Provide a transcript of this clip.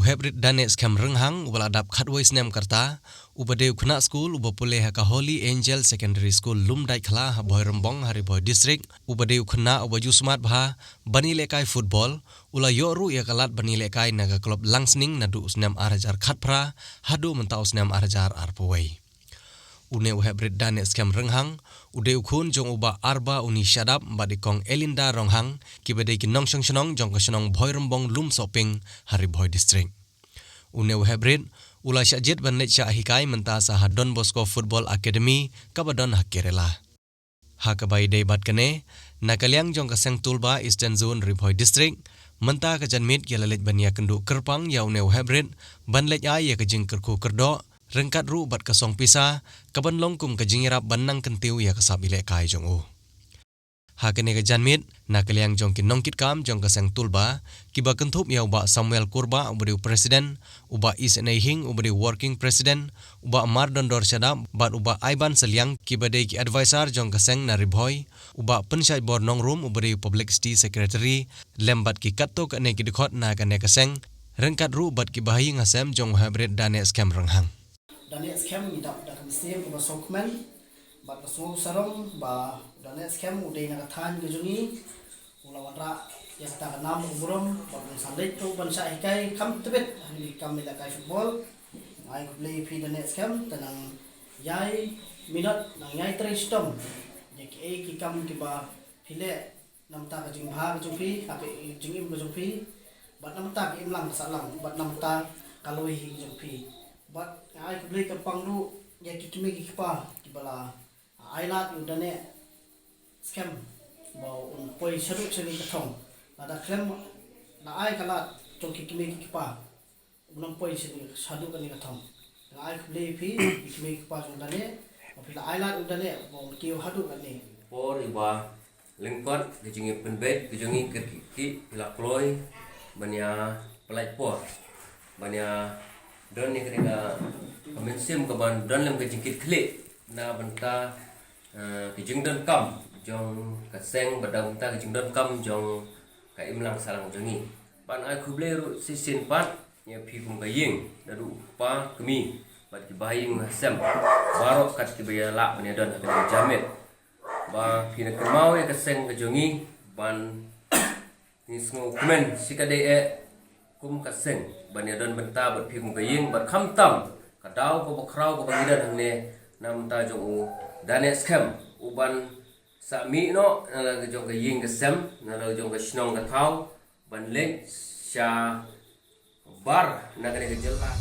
Heprit Danehskhem renghang ubal adap khatwai snem karta ubadeu khna school ubapule ha ka Holy Angel Secondary School lumdai khla ha Bhoi Rembong hari Bhoi district ubadeu khna ubaju smart bha bani Lehkai football ula yoru ya kalat bani Lehkai naga club langsning nadu snem arajar khatpra hadu mentau snem arajar arpawai Uneu Heprit Danehskhem renghang udeu khun jong uba arba uni shadap badikong Elinda ronghang kibadei kinong shnong jong kashnong Bhoi Rembong lum shopping hari Bhoi district Uneu Heprit ula Jied ban Leit Shah hikai menta sa Don Bosco Football Academy kabadon ha Kerela ha kabai dei bat kane nakaliang jong kaseng Tulba Eastern Zone ri Bhoi district menta ka janmit yalalet bania kendu kerpang ya Uneu Heprit ban Leit ai ya kajing kerku kerdo rengkat ru bat kasong pisa kaban longkum kajingirap banang kentiu ya kasab Lehkai jong u ha kene ka janmit nakaliang jong kinong kitkam jong kaseng Tulba kiba kentup ya uba Samuel Kurba ubadiu presiden uba Isnehing ubadiu working president uba Mar Dondor Shadap bat uba Aiban Seliang kibadei ki advisor jong kaseng nari Bhoi uba pensyai bor nongrum ubadiu publicity secretary lembat ki katto kane ki dikhot na kane kaseng rengkat ru bat ki bahi ngasem jong Heprit Danehskhem renghang Danehskhem midap dak mestim ke sokmen bat kesung sarong ba Danehskhem udai nak than gejungi ulawan ra ya ta nam umrom ba sandai tu ban sa ikai kam tebet ni kam Lehkai football ai play fi Danehskhem tanang yai minat nang yai tristom je ki kam ki ba phile nam ta ka jing bha ka jungpi ape jingim ka jungpi bat nam ta ki imlang salang bat nam ta kaloi hi jungpi bat ai beli ke pangru ya kitme ki pa ki bala ai lat yu Danehskhem bau un poi seru seni kathong ada klem na ai kalat jong kitme ki pa unang poi seni sadu kali kathong ai beli fi kitme ki pa jong Dane apila ai lat yu Dane bau kiu hadu kali por iba lengkot kejungi Pyntbit kejungi ki la kloi bania pelai por bania don ni kena kemensim keban don lem kejingkit klik na benta kejing don kam jong kaseng badang ta kejing don kam jong ka imlang salang jongi pan ai khuble ru sisin pat nya phi kum baying dadu pa kemi bat ki baying hasem barok kat ki bayala bani don ka jamit ba phi na kemau ya kaseng kejongi ban ni sngo kumen sikade e kum kaseng baniadan benta bat phi kum kaying bat kham tam kadau ko bakrau ko bangidan hangne nam ta jong Danehskhem uban sami no nala jong kaying kasem nala jong kasnong kathau ban Leit Shah bar nagane ke jela